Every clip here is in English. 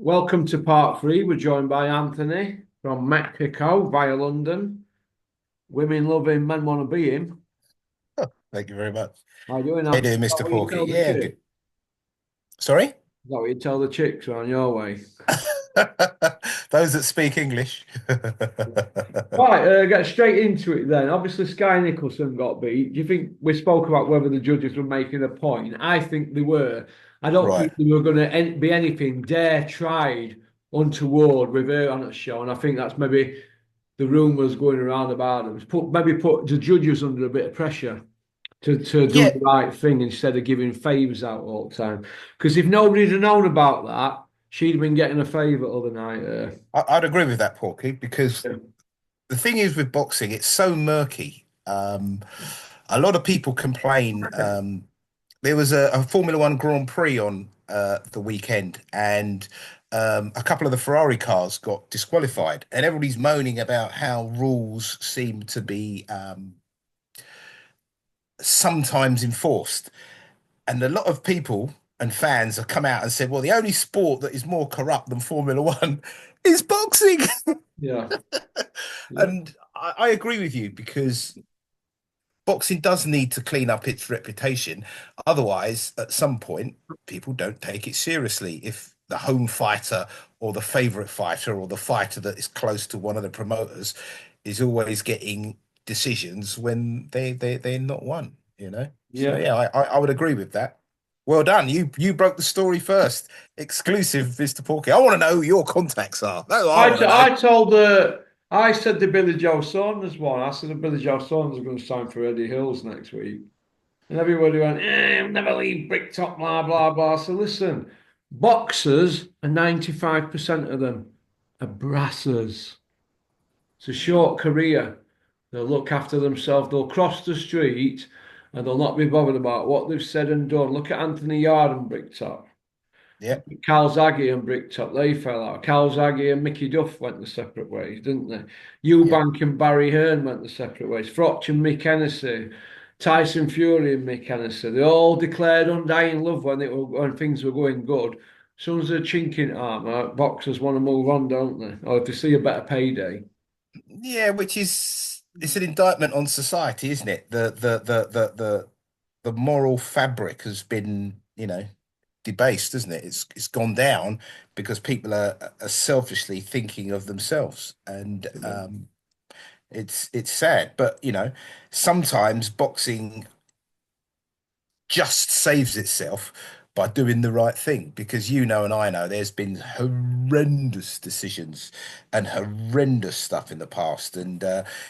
Welcome to part three. We're joined by Anthony from Mexico via London. Women love him, men want to be him. Thank you very much. How you doing, How you Anthony? doing, Is that Mr. what you Porky? tell the Yeah, chicks? good. Sorry? Is that what you tell the chicks on your way? Those that speak English. Right, get straight into it then. Obviously, Sky Nicholson got beat. Do you think we spoke about whether the judges were making a point? I think they were. I don't Right. think they were going to be anything dare tried untoward with her on the show, and I think that's maybe the rumours going around about them. Maybe put the judges under a bit of pressure to do Yeah, the right thing instead of giving favours out all the time. Because if nobody had known about that, she'd have been getting a favour other night. I'd agree with that, Porky, because the thing is with boxing, it's so murky. A lot of people complain. There was a Formula One Grand Prix on the weekend, and a couple of the Ferrari cars got disqualified, and everybody's moaning about how rules seem to be sometimes enforced. And a lot of people and fans have come out and said, well, the only sport that is more corrupt than Formula One is boxing. Yeah, yeah, And I agree with you because boxing does need to clean up its reputation. Otherwise, at some point, people don't take it seriously. If the home fighter or the favorite fighter or the fighter that is close to one of the promoters is always getting decisions when they're not one, you know? So yeah. yeah, I would agree with that. Well done. You broke the story first. Exclusive, Mr. Porky. I want to know who your contacts are. That's what I I, want t- to know. I told I said the Billy Joe Saunders one. I said the Billy Joe Saunders are going to sign for Eddie Hills next week. And everybody went, he'll never leave Bricktop, blah, blah, blah. So listen, boxers, are 95% of them are brassers. It's a short career. They'll look after themselves. They'll cross the street and they'll not be bothered about what they've said and done. Look at Anthony Yard and Bricktop. Yeah, Calzaghe and Bricktop, they fell out. Calzaghe and Mickey Duff went their separate ways, didn't they? yeah. Eubank and Barry Hearn went their separate ways. Froch and Mick Hennessy, Tyson Fury and Mick Hennessy, they all declared undying love when things were going good. As soon as they're chinking armour, boxers want to move on, don't they? Or if they see a better payday. Yeah, which is it's an indictment on society, isn't it? The moral fabric has been, debased, isn't it? It's gone down because people are selfishly thinking of themselves, and it's sad. But sometimes boxing just saves itself by doing the right thing because and I know there's been horrendous decisions and horrendous stuff in the past, and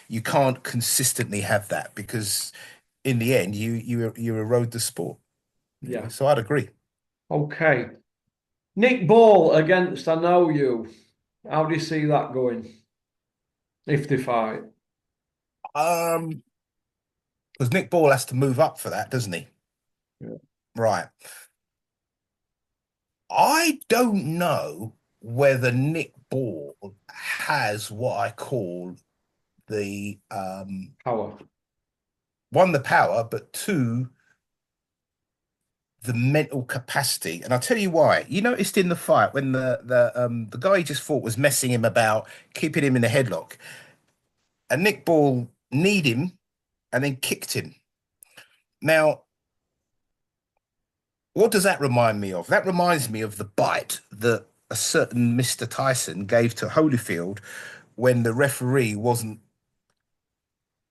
you can't consistently have that because in the end you erode the sport. Yeah. So I'd agree. Okay. Nick Ball against I Know You. How do you see that going? If they fight. Um, because Nick Ball has to move up for that, doesn't he? Yeah. Right. I don't know whether Nick Ball has what I call the Power. one, the power, but two, the mental capacity. And I'll tell you why. You noticed in the fight when the guy he just fought was messing him about, keeping him in the headlock, and Nick Ball kneed him and then kicked him. Now, what does that remind me of? That reminds me of the bite that a certain Mr. Tyson gave to Holyfield when the referee wasn't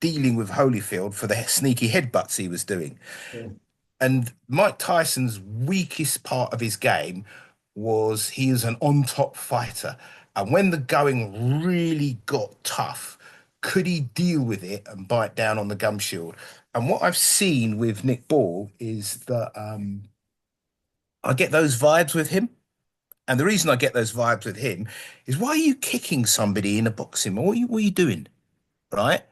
dealing with Holyfield for the sneaky headbutts he was doing. Yeah. And Mike Tyson's weakest part of his game was he is an on top fighter. And when the going really got tough, could he deal with it and bite down on the gum shield? And what I've seen with Nick Ball is that I get those vibes with him. And the reason I get those vibes with him is why are you kicking somebody in a boxing? What are you doing? Right?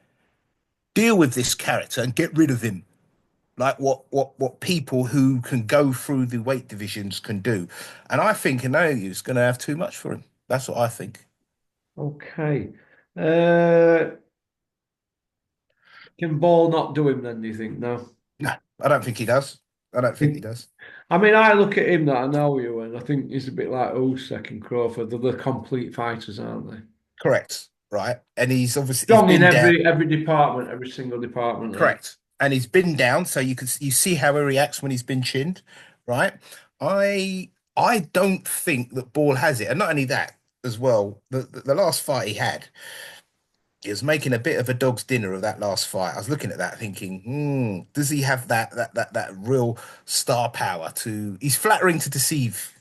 Deal with this character and get rid of him like what people who can go through the weight divisions can do. And I think Inoue is going to have too much for him. That's what I think. Okay. Uh, can Ball not do him then, do you think? No. No, I don't think he does. I don't think he does. I mean, I look at him that I know you, and I think he's a bit like Usyk and Crawford. They're the complete fighters, aren't they? Correct, right? And he's Strong in been down. every department, every single department. Like, Correct. And he's been down, so you see how he reacts when he's been chinned, right? I don't think that Ball has it. And not only that, as well, the last fight he had, he was making a bit of a dog's dinner of that last fight. I was looking at that thinking, does he have that real star power to he's flattering to deceive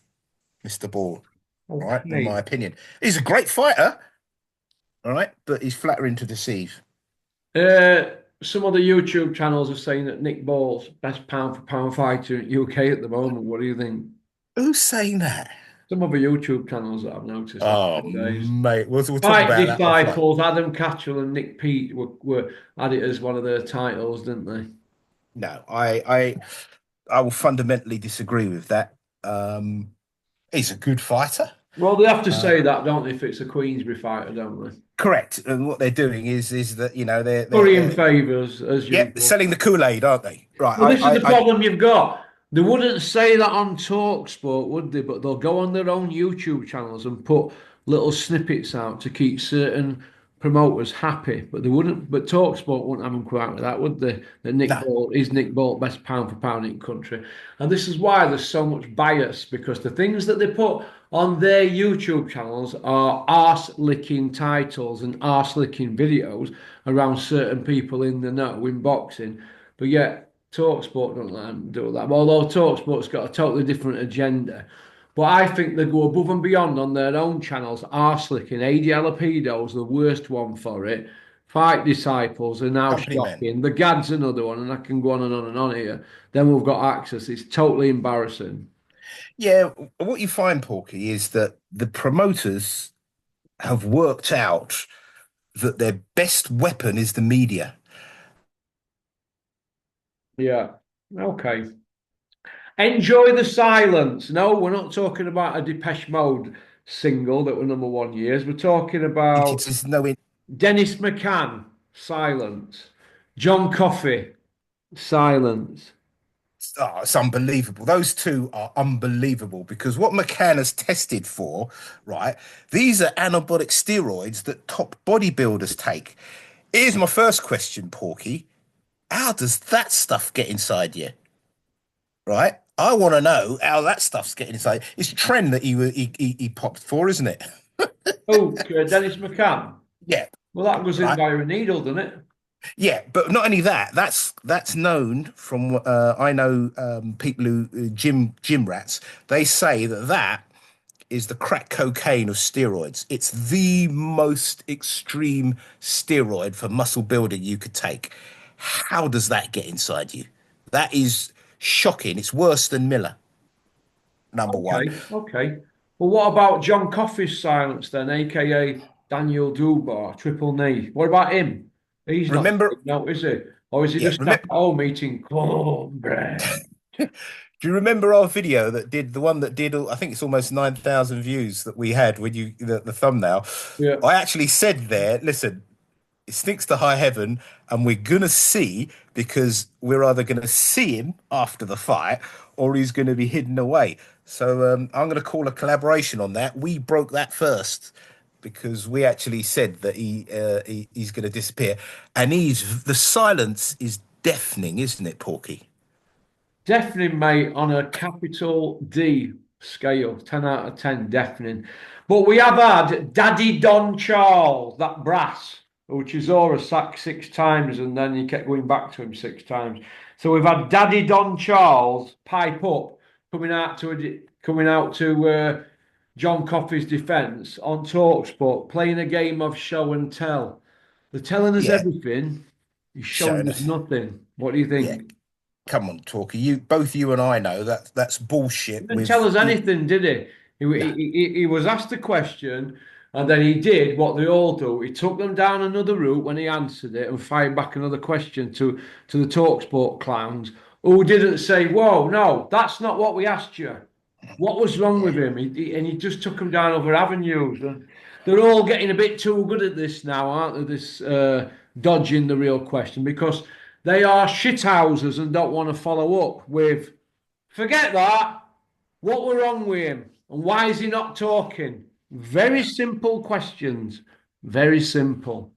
Mr. Ball, right? In my okay. opinion. He's a great fighter, all right, but he's flattering to deceive. Some of the YouTube channels are saying that Nick Ball's best pound for pound fighter in UK at the moment. What do you think? Who's saying that? Some other YouTube channels that I've noticed last Oh, few days. mate, we'll talk Fight about that offline. Disciples, Adam Catchell and Nick Pete were had it as one of their titles, didn't they? No, I will fundamentally disagree with that. Um, he's a good fighter. Well, they have to Uh, say that, don't they, if it's a Queensbury fighter, don't they? correct. And what they're doing is that Currying they're favours, as yep, usual. selling the Kool-Aid, aren't they? Right. Well, this is the I problem you've got. They wouldn't say that on TalkSport, would they? But they'll go on their own YouTube channels and put little snippets out to keep certain promoters happy. But they wouldn't. But TalkSport wouldn't have them come out with that, would they? That Nick no, Bolt is Nick Bolt best pound for pound in country, and this is why there's so much bias because the things that they put on their YouTube channels are arse licking titles and arse licking videos around certain people in the know in boxing. But yet, Talksport don't let them do that. Although Talksport's got a totally different agenda. But I think they go above and beyond on their own channels. Arslicking, AD Alapido's the worst one for it. Fight Disciples are now company man. shocking. The Gad's another one, and I can go on and on and on here. Then we've got Access. It's totally embarrassing. Yeah, what you find, Porky, is that the promoters have worked out that their best weapon is the media. Yeah. Okay. Enjoy the silence. No, we're not talking about a Depeche Mode single that were number 1 years. We're talking about It's just no. Dennis McCann, silence. John Coffey, silence. Oh, it's unbelievable. Those two are unbelievable because what McCann has tested for, right? These are anabolic steroids that top bodybuilders take. Here's my first question, Porky. How does that stuff get inside you? Right? I want to know how that stuff's getting inside. It's trend that he popped for, isn't it? Oh, Dennis McCann. Yeah, Well, that goes in right. by a needle, doesn't it? Yeah, but not only that. That's known from I know people who gym rats. They say that is the crack cocaine of steroids. It's the most extreme steroid for muscle building you could take. How does that get inside you? That is shocking. It's worse than Miller, number one. Okay, okay. Well, what about John Coffey's silence then, aka Daniel Dubois, Triple Knee? What about him? He's not Remember, taking note, is he? Or is he yeah, just at remember, home eating cornbread? do you remember our video that did the one that did, I think it's almost 9,000 views that we had when the thumbnail? Yeah. I actually said there, listen, it stinks to high heaven, and we're gonna see because we're either gonna see him after the fight or he's gonna be hidden away. So I'm gonna call a collaboration on that. We broke that first because we actually said that he's gonna disappear, and he's the silence is deafening, isn't it, Porky? Deafening, mate, on a capital D scale, 10 out of 10, deafening. But we have had Daddy Don Charles, that brass, who Chisora sacked 6 times and then he kept going back to him 6 times. So we've had Daddy Don Charles pipe up, coming out to John Coffey's defence on Talksport, playing a game of show and tell. They're telling us Yeah, everything, he's showing showing us us. nothing. What do you Yeah, think? come on, Talker. You and I know that that's He bullshit. didn't tell us anything, did he? No, He was asked a question, and then he did what they all do. He took them down another route when he answered it and fired back another question to the Talksport clowns, who didn't say, "Whoa, no, that's not what we asked you." What was wrong with yeah, him? And he just took them down other avenues. And they're all getting a bit too good at this now, aren't they? This dodging the real question because they are shithouses and don't want to follow up with Forget that. What were wrong with him? And why is he not talking? Very simple questions. Very simple.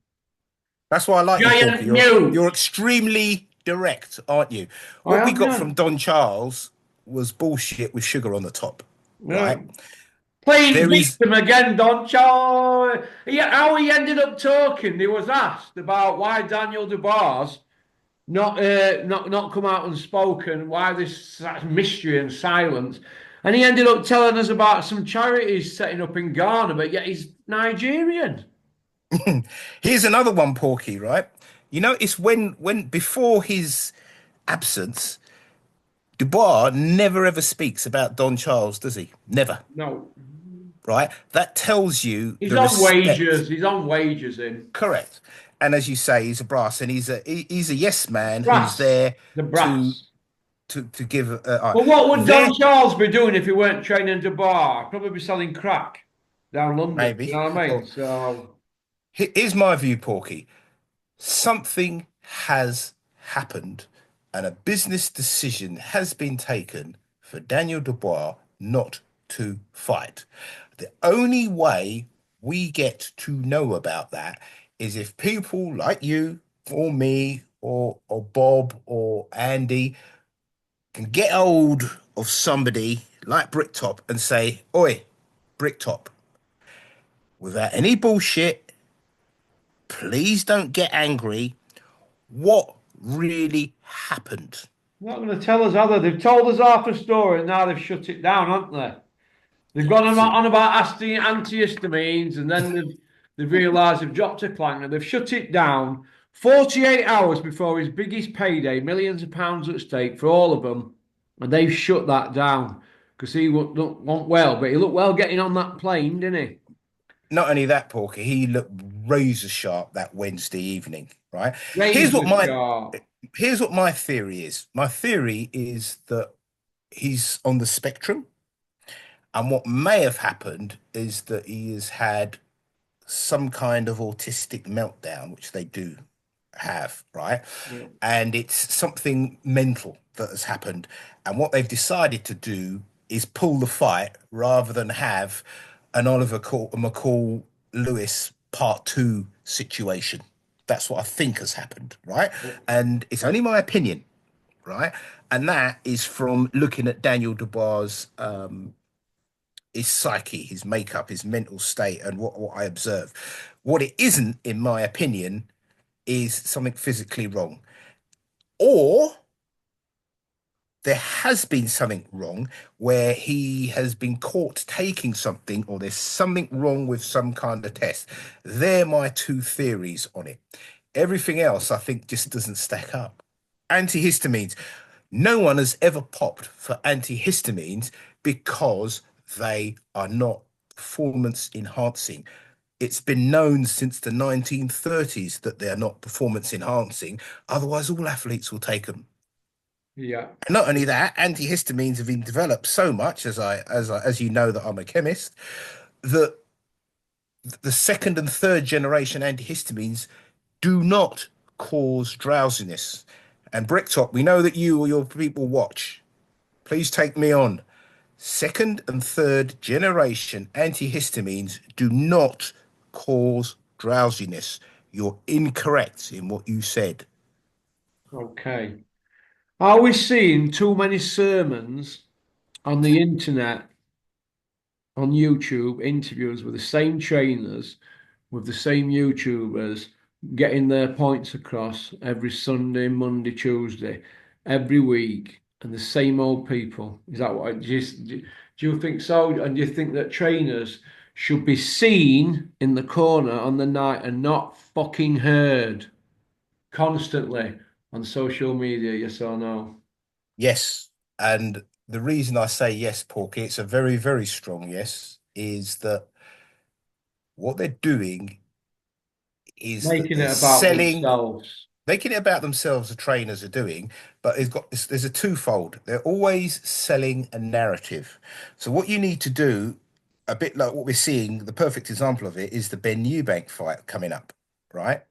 That's why I like you, Porky. Giant You're mute. extremely direct, aren't you? I What we am, got yeah. from Don Charles was bullshit with sugar on the top, Yeah. right? Playing There is victim again, Don Charles. How he ended up talking, he was asked about why Daniel Dubois not come out and spoken, why this mystery and silence. And he ended up telling us about some charities setting up in Ghana, but yet he's Nigerian. here's another one, Porky, right? You know, it's when before his absence, Dubois never ever speaks about Don Charles, does he? Never, No, right? That tells you he's the on respect. wages. He's on wages in Correct. And as you say, he's a brass, and he's a yes man who's brass, there the to brass. to give. But what would There Don Charles be doing if he weren't training to bar? Probably be selling crack down London. You maybe. know what I mean? Or So here's my view, Porky. Something has happened, and a business decision has been taken for Daniel Dubois not to fight. The only way we get to know about that is if people like you or me or Bob or Andy can get hold of somebody like Bricktop and say, Oi, Bricktop, without any bullshit, please don't get angry. What really happened? they're not going to tell us, are they? They've told us half a story and now they've shut it down, haven't they? They've gone So on about antihistamines and then they've realised they've dropped a plank and they've shut it down 48 hours before his biggest payday, millions of pounds at stake for all of them. And they've shut that down because he won't want well, but he looked well getting on that plane, didn't he? not only that, Porky, he looked razor sharp that Wednesday evening, right? Here's what Razor my sharp. here's what my theory is. My theory is that he's on the spectrum, and what may have happened is that he has had some kind of autistic meltdown, which they do have, right? Yeah. And it's something mental that has happened. And what they've decided to do is pull the fight rather than have an McCall Lewis part 2 situation. That's what I think has happened, right? And it's only my opinion, right? And that is from looking at Daniel Dubois' his psyche, his makeup, his mental state, and what I observe. What it isn't, in my opinion, is something physically wrong. Or there has been something wrong where he has been caught taking something, or there's something wrong with some kind of test. They're my two theories on it. Everything else, I think, just doesn't stack up. Antihistamines. No one has ever popped for antihistamines because they are not performance enhancing. It's been known since the 1930s that they're not performance enhancing. Otherwise, all athletes will take them. Yeah. And not only that, antihistamines have been developed so much, as you know that I'm a chemist, that the second and third generation antihistamines do not cause drowsiness. And Bricktop, we know that you or your people watch. Please take me on. Second and third generation antihistamines do not cause drowsiness. You're incorrect in what you said. Okay. Are we seeing too many sermons on the internet, on YouTube, interviews with the same trainers, with the same YouTubers, getting their points across every Sunday, Monday, Tuesday, every week, and the same old people? Is that what do you think so? And do you think that trainers should be seen in the corner on the night and not fucking heard constantly on social media? Yes or no? Yes. And the reason I say yes, Porky, it's a very, very strong yes, is that what they're doing is that Making they're it about selling, themselves. making it about themselves, the trainers are doing, but there's a twofold. They're always selling a narrative. So what you need to do, a bit like what we're seeing, the perfect example of it is the Ben Eubank fight coming up, right?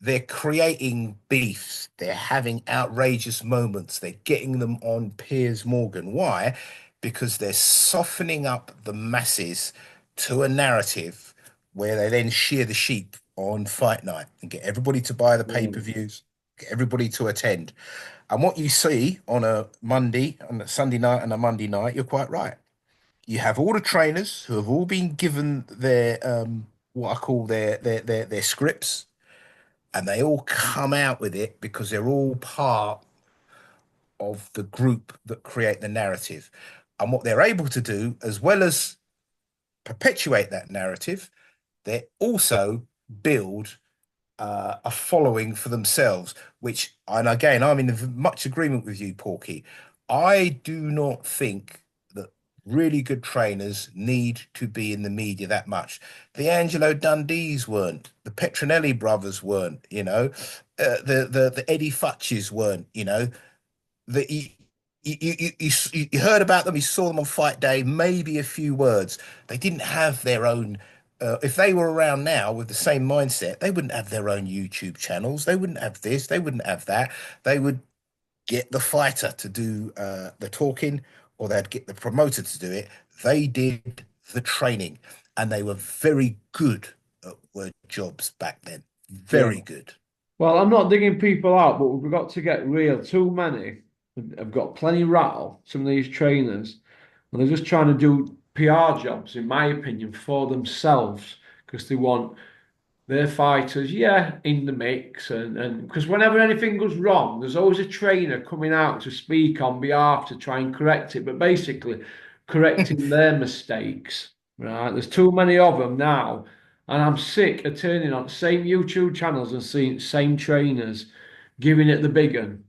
they're creating beefs. They're having outrageous moments. They're getting them on Piers Morgan. Why? Because they're softening up the masses to a narrative where they then shear the sheep on fight night and get everybody to buy the Yeah. pay-per-views, get everybody to attend. And what you see on a Monday, on a Sunday night and a Monday night, you're quite right. You have all the trainers who have all been given their what I call their scripts, and they all come out with it because they're all part of the group that create the narrative. And what they're able to do, as well as perpetuate that narrative, they also build a following for themselves, which, and again, I'm in much agreement with you, Porky. I do not think that really good trainers need to be in the media that much. The Angelo Dundees weren't, the Petronelli brothers weren't, the Eddie Futches weren't, the you heard about them, you saw them on fight day, maybe a few words. They didn't have their own. If they were around now with the same mindset, they wouldn't have their own YouTube channels. They wouldn't have this. They wouldn't have that. They would get the fighter to do the talking, or they'd get the promoter to do it. They did the training, and they were very good at word jobs back then. Yeah. Very good. Well, I'm not digging people out, but we've got to get real. Too many have got plenty rattle, some of these trainers, and they're just trying to do PR jobs, in my opinion, for themselves because they want their fighters, yeah, in the mix. And because whenever anything goes wrong, there's always a trainer coming out to speak on behalf to try and correct it, but basically correcting their mistakes, right? There's too many of them now. And I'm sick of turning on the same YouTube channels and seeing same trainers giving it the big one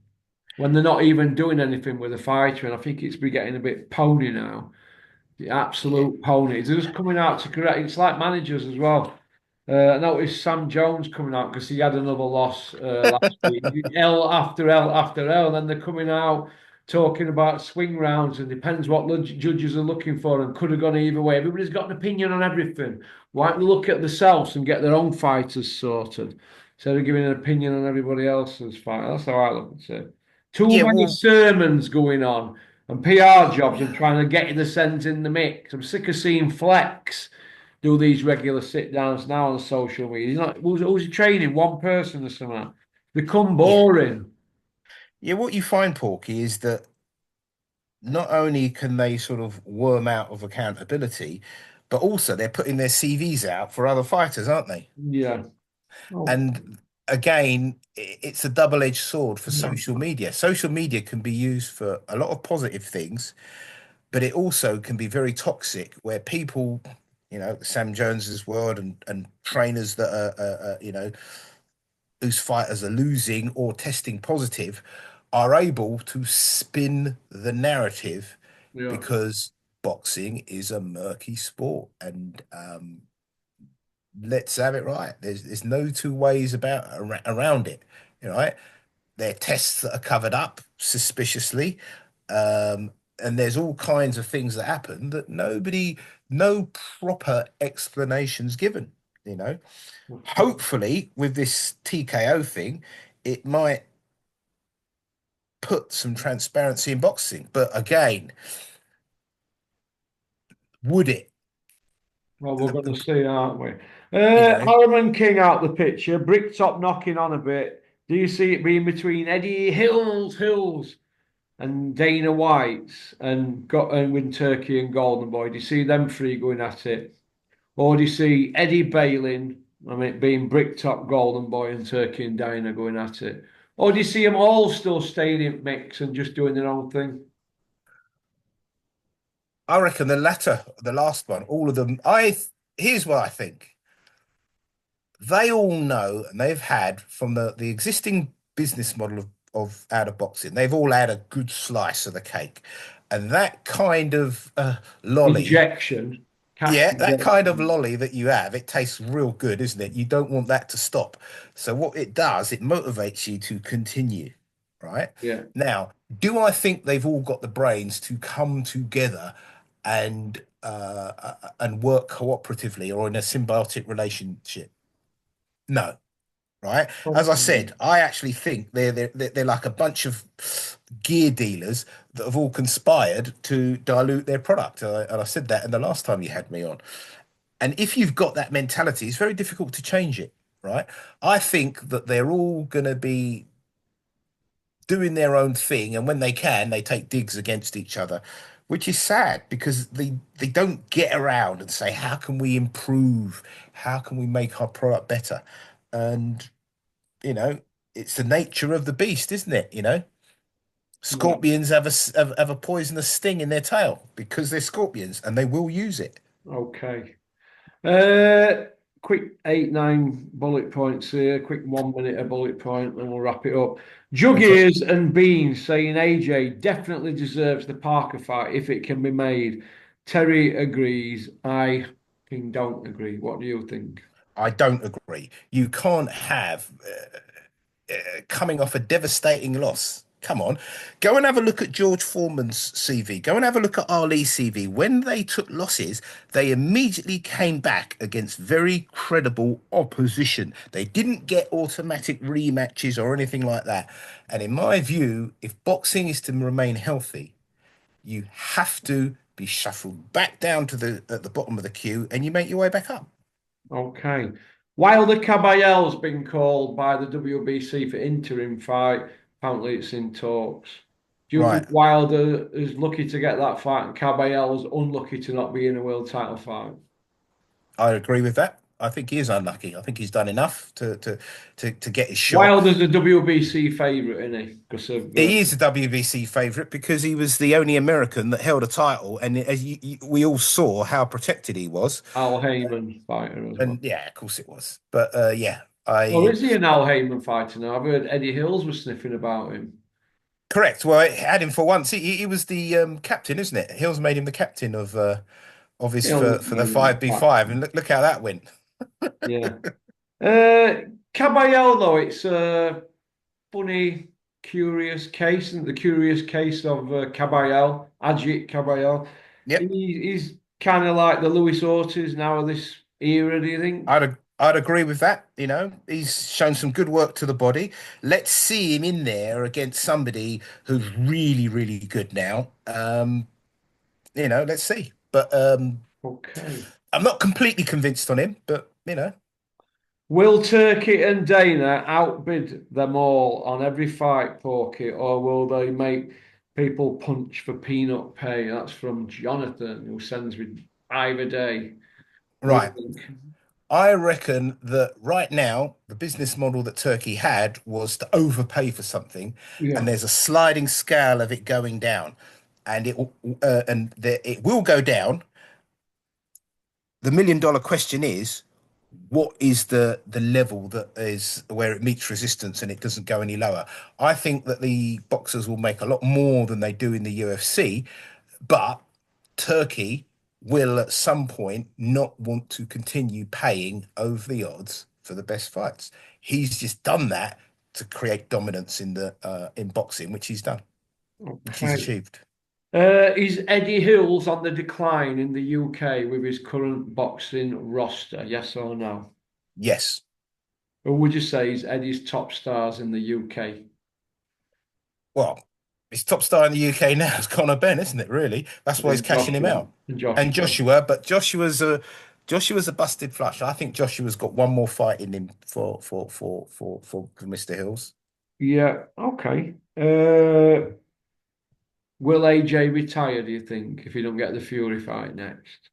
when they're not even doing anything with a fighter. And I think it's been getting a bit pony now. The Yeah. absolute ponies. They're just coming out to correct. It's like managers as well. I noticed Sam Jones coming out because he had another loss last week. L after L after L, and then they're coming out talking about swing rounds and depends what judges are looking for and could have gone either way. Everybody's got an opinion on everything. Why don't they look at themselves and get their own fighters sorted instead of giving an opinion on everybody else's fight? That's how I look at it. Too Yeah, many well, sermons going on and PR jobs and trying to get the sense in the mix. I'm sick of seeing Flex do these regular sit downs now on social media. He's not, who's he training? One person or something. Become yeah. boring. Yeah, what you find, Porky, is that not only can they sort of worm out of accountability, but also they're putting their CVs out for other fighters, aren't they? Yeah. Oh, And again, it's a double-edged sword for social media. Social media can be used for a lot of positive things, but it also can be very toxic where people, Sam Jones's world and trainers that whose fighters are losing or testing positive are able to spin the narrative yeah. because boxing is a murky sport and let's have it right. There's no two ways around it. Right? There are tests that are covered up suspiciously, and there's all kinds of things that happen that no proper explanations given. You know, hopefully with this TKO thing, it might put some transparency in boxing. But again, would it? Well, we're The, going to the, see, aren't we? you know, Harriman King out the picture. Bricktop knocking on a bit. Do you see it being between Eddie Hills, and Dana White and with Turkey and Golden Boy? Do you see them three going at it? Or do you see Eddie Bailin, I mean, being Bricktop, Golden Boy, and Turkey and Dana going at it? Or do you see them all still staying in mix and just doing their own thing? I reckon the latter, the last one, all of them. Here's what I think. They all know, and they've had from the existing business model of out of boxing. They've all had a good slice of the cake, and that kind of lolly. Injection, cash Yeah, that kind of injection. lolly that you have, it tastes real good, isn't it? You don't want that to stop. So what it does, it motivates you to continue, right? Yeah. Now, do I think they've all got the brains to come together and work cooperatively or in a symbiotic relationship? No. right? As I Okay. said, I actually think they're like a bunch of gear dealers that have all conspired to dilute their product. And I said that in the last time you had me on. And if you've got that mentality, it's very difficult to change it, right? I think that they're all going to be doing their own thing, and when they can, they take digs against each other, which is sad because they don't get around and say, how can we improve? How can we make our product better? And you know, it's the nature of the beast, isn't it? Yeah. Scorpions have a poisonous sting in their tail because they're scorpions and they will use it. Okay. Uh, quick 8, 9 bullet points here. Quick 1 minute a bullet point, and we'll wrap it up. Jug Okay. ears and beans saying AJ definitely deserves the Parker fight if it can be made. Terry agrees. I fucking don't agree. What do you think? I don't agree. You can't have coming off a devastating loss. Come on, go and have a look at George Foreman's CV. Go and have a look at Ali's CV. When they took losses, they immediately came back against very credible opposition. They didn't get automatic rematches or anything like that. And in my view, if boxing is to remain healthy, you have to be shuffled back down to the at the bottom of the queue, and you make your way back up. Okay. Wilder Caballero's been called by the WBC for interim fight. Apparently, it's in talks. Do you think Right. Wilder is lucky to get that fight and Caballero's unlucky to not be in a world title fight? I agree with that. I think he is unlucky. I think he's done enough to get his shot. Wilder's the WBC favourite, isn't he? Because of He is a WBC favourite because he was the only American that held a title, and as we all saw how protected he was. Al Heyman fighter as well. And yeah, of course it was. But yeah, Or I is he an Al Heyman fighter now? I've heard Eddie Hills was sniffing about him. correct. Well, I had him for once. He was the captain, isn't it? Hills made him the captain of his Hills for the made him five a v five, and fighter. look how that went. Yeah. Caballero, though, it's a funny, curious case, and the curious case of Caballero, Ajit Caballero. Yep. He's kind of like the Luis Ortiz now of this era, do you think? I'd agree with that. He's shown some good work to the body. Let's see him in there against somebody who's really, really good now. Let's see. But Okay. I'm not completely convinced on him, but Will Turkey and Dana outbid them all on every fight, Porky, or will they make people punch for peanut pay? That's from Jonathan, who sends me 5 a day. What do right. you think? I reckon that right now the business model that Turkey had was to overpay for something, and Yeah. there's a sliding scale of it going down, and it will go down. The million-dollar question is, what is the level that is where it meets resistance and it doesn't go any lower? I think that the boxers will make a lot more than they do in the UFC, but Turkey will at some point not want to continue paying over the odds for the best fights. He's just done that to create dominance in boxing, which he's done, which he's Okay. achieved. Is Eddie Hills on the decline in the UK with his current boxing roster? Yes or no? Yes. Or would you say he's Eddie's top stars in the UK? Well, his top star in the UK now is Conor Ben, isn't it? Really, that's why he's And cashing him Joshua. out. And And Joshua. Joshua, but Joshua's a busted flush. I think Joshua's got one more fight in him for Mr. Hills. Yeah, okay. Will AJ retire, do you think, if he don't get the Fury fight next?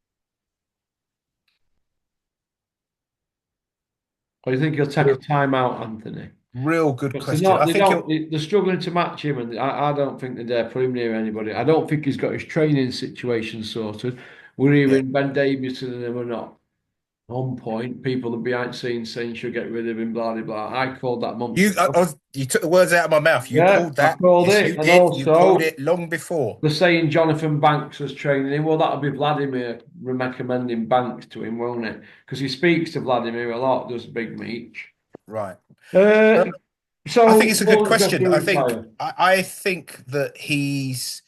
Or do you think he'll take a Real, timeout, Anthony? real good Because they're question. not, I they think don't, he'll. they're struggling to match him, and I don't think they dare put him near anybody. I don't think he's got his training situation sorted. We're Yeah, hearing Ben Davison and them are not on point. People are behind the scenes saying she'll get rid of him, blah, blah, blah. I called that months ago. you took the words out of my mouth. You Yeah, called I that. called Yes, you it. And did. You called also, it long before. they're saying Jonathan Banks was training him. Well, that'll be Vladimir recommending Banks to him, won't it? Because he speaks to Vladimir a lot, does Big Meech. Right. Uh, Um, I so, think it's a good will Joshua question. retire? I think that he's.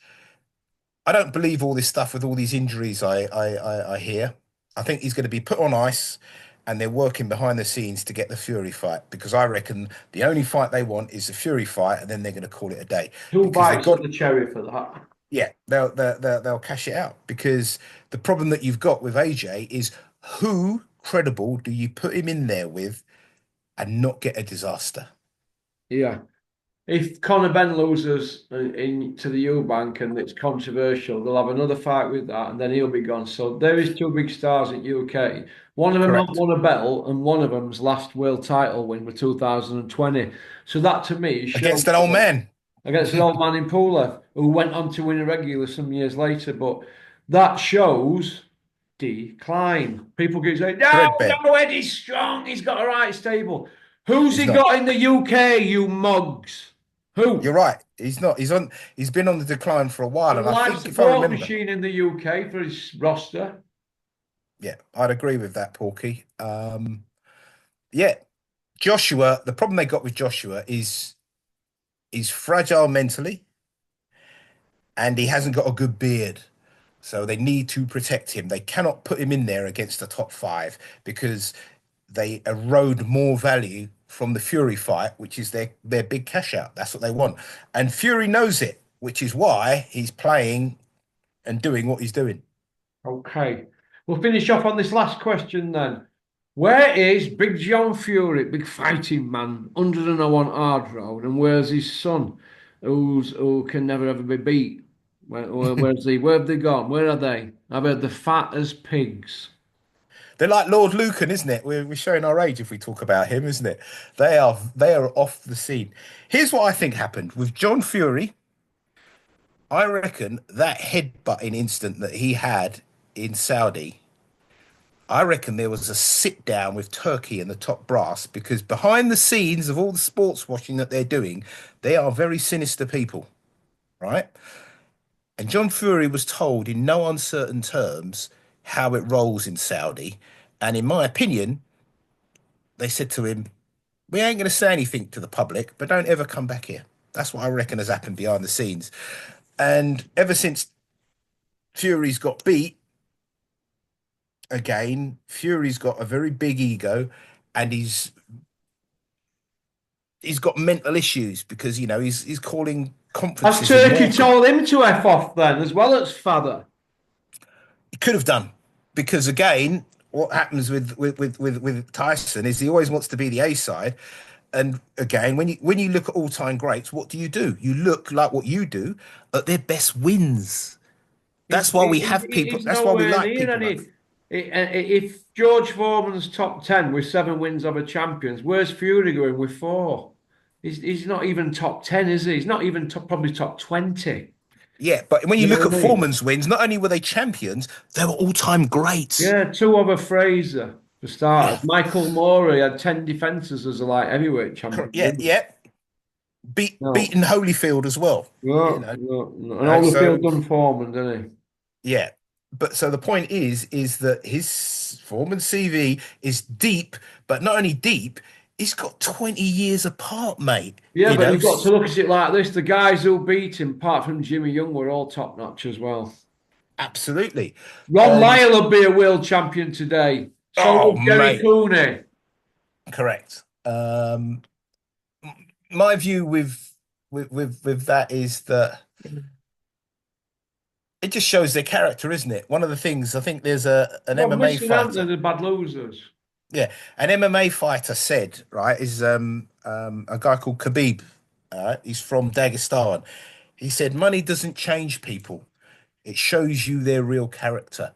I don't believe all this stuff with all these injuries I hear. I think he's going to be put on ice, and they're working behind the scenes to get the Fury fight because I reckon the only fight they want is the Fury fight, and then they're going to call it a day Two because they've bites at got, the cherry for that. yeah, they'll cash it out because the problem that you've got with AJ is who credible do you put him in there with and not get a disaster? Yeah. If Conor Ben loses to the Eubank and it's controversial, they'll have another fight with that, and then he'll be gone. So there is two big stars at UK. One of them not Correct. won a belt, and one of them's last world title win was 2020. So that to me shows Against an old man. against an old man in Pulev who went on to win a regular some years later. But that shows decline. People keep saying, no, Threadbare. no, Eddie's strong. He's got a right stable. Who's He's he not. got in the UK, you mugs? You're Who? right. He's not. He's been on the decline for a while. A And I life think if I support remember, machine in the UK for his roster. yeah, I'd agree with that, Porky. Yeah, Joshua, the problem they got with Joshua is he's fragile mentally and he hasn't got a good beard. So they need to protect him. They cannot put him in there against the top five because they erode more value from the Fury fight, which is their big cash out. That's what they want. And Fury knows it, which is why he's playing and doing what he's doing. Okay. We'll finish off on this last question then. Where is Big John Fury, big fighting man, 101 Hard Road, and where's his son, who can never ever be beat? Where's he? Where have they gone? Where are they? I've heard they're fat as pigs. They're like Lord Lucan, isn't it? We're showing our age if we talk about him, isn't it? They are off the scene. Here's what I think happened with John Fury. I reckon that headbutting instant that he had in Saudi, I reckon there was a sit down with Turkey and the top brass because behind the scenes of all the sports washing that they're doing, they are very sinister people, right? And John Fury was told in no uncertain terms how it rolls in Saudi. And in my opinion, they said to him, we ain't going to say anything to the public, but don't ever come back here. That's what I reckon has happened behind the scenes. And ever since Fury's got beat again, Fury's got a very big ego and he's got mental issues because he's calling Has conferences in Turkey Morecambe. told him to F off then, as well as father? He could have done because again, what happens with Tyson is he always wants to be the A side. And again, when you look at all-time greats, what do? You look like what you do at their best wins. He's, That's why we have people. he's That's why we nowhere like near people like any. If George Foreman's top 10 with 7 wins over champions, where's Fury going with 4? He's not even top 10, is he? He's not even probably top 20. yeah. But when you You know look what at I mean? Foreman's wins, not only were they champions, they were all-time greats. Yeah, 2 over Fraser for starters. Yeah, Michael Moore had 10 defences as a light heavyweight champion, yeah, didn't he? yeah. No, Beaten Holyfield as well. You no, know, no, no. And no. all the So field done Foreman, didn't yeah. But so the point is that his Foreman CV is deep, but not only deep, he's got 20 years apart, mate. he? Yeah, but you've got to look at it like this. The guys who beat him, apart from Jimmy Young, were all top notch as well. Absolutely. Ron And Lyle will be a world champion today. So oh, will Jerry mate, Cooney. correct. My view with that is that it just shows their character, isn't it? One of the things I think there's a an Well, MMA missing out fighter. the bad losers. Yeah, an MMA fighter said, right, is a guy called Khabib. He's from Dagestan. He said, money doesn't change people. It shows you their real character.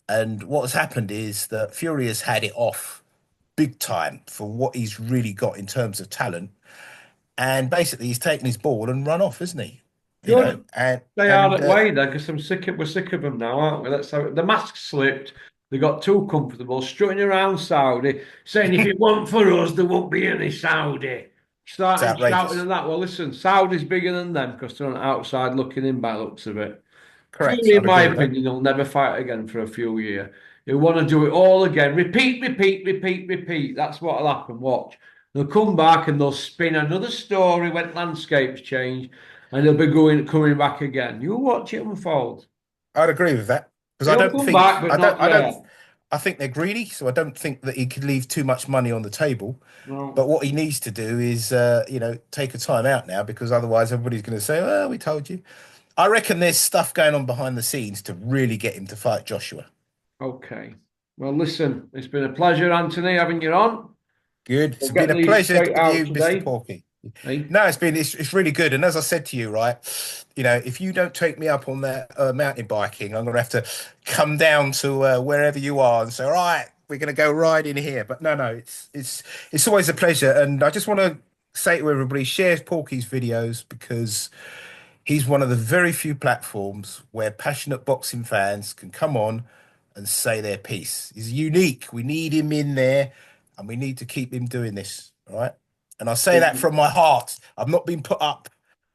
And what has happened is that Fury has had it off big time for what he's really got in terms of talent. And basically, he's taken his ball and run off, isn't he? Good. And They are and at way then, because we're sick of them now, aren't we? That's how the mask slipped. They got too comfortable, strutting around Saudi, saying if it weren't for us, there won't be any Saudi. it's Starting shouting outrageous. and that. Well, listen, Saudi's bigger than them because they're on the outside looking in by the looks of it. Correct. Fury, in I'd my agree with that. opinion, will never fight again for a few years. He'll want to do it all again. Repeat, repeat, repeat, repeat. That's what'll happen. Watch. They'll come back and they'll spin another story when landscapes change, and they'll be coming back again. You watch it unfold. I'd agree with that because He'll come back, but I don't not I don't yet. I think they're greedy, so I don't think that he could leave too much money on the table. But No. what he needs to do is, take a time out now because otherwise everybody's going to say, "Well, we told you." I reckon there's stuff going on behind the scenes to really get him to fight Joshua. Okay. Well, listen, it's been a pleasure, Anthony, having you on. Good. It's We'll been get a these pleasure straight with out you, Mr. today. Porky. Hey? No, it's really good. And as I said to you, right, if you don't take me up on that mountain biking, I'm gonna have to come down to wherever you are and say, all right, we're gonna go riding here. But no, it's always a pleasure. And I just want to say to everybody, share Porky's videos because he's one of the very few platforms where passionate boxing fans can come on and say their piece. He's unique. We need him in there and we need to keep him doing this. All right. And I say that from my heart. I've not been put up.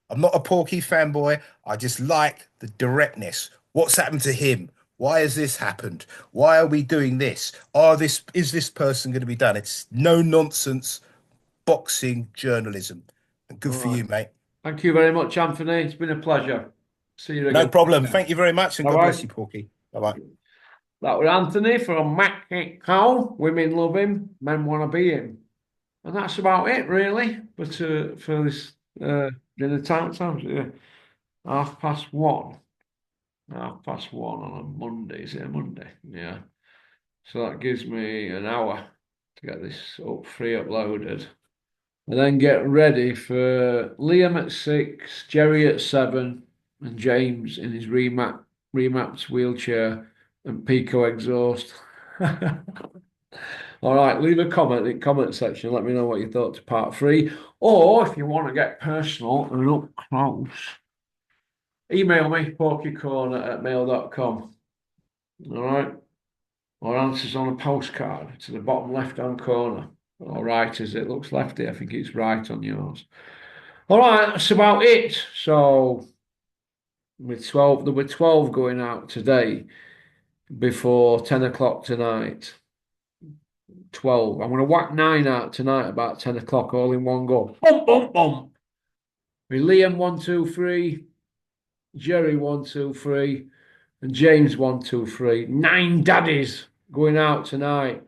I'm not a Porky fanboy. I just like the directness. What's happened to him? Why has this happened? Why are we doing this? Is this person going to be done? It's no nonsense boxing journalism. And good All for right. you, mate. Thank you very much, Anthony. It's been a pleasure. See you No again. problem. Thank you very much, and All God right. bless you, Porky. Bye bye. That was Anthony from Mac Cow. Women love him, men want to be him. And that's about it, really, for this dinner time. Times, yeah. 1:30. 1:30 on a Monday. Is it a Monday? Yeah. So that gives me an hour to get this uploaded. And then get ready for Liam at 6, Jerry at 7, and James in his remapped wheelchair and Pico exhaust. All right, leave a comment in the comment section. Let me know what you thought to part three. Or if you want to get personal and up close, email me, porkycorner@mail.com. All right. Or answers on a postcard to the bottom left-hand corner. Or right as it looks lefty. I think it's right on yours. All right, that's about it. So with 12, there were 12 going out today before 10 o'clock tonight. 12. I'm going to whack 9 out tonight about 10 o'clock, all in one go. Bump, bump, bump. With Liam 1, 2, 3, Jerry 1, 2, 3, and James 1, 2, 3. 9 daddies going out tonight.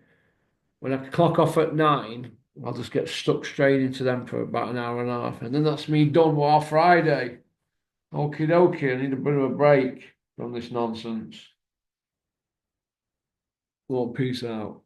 When I clock off at 9, I'll just get stuck straight into them for about an hour and a half. And then that's me done for Friday. Okie dokie, I need a bit of a break from this nonsense. Well, peace out.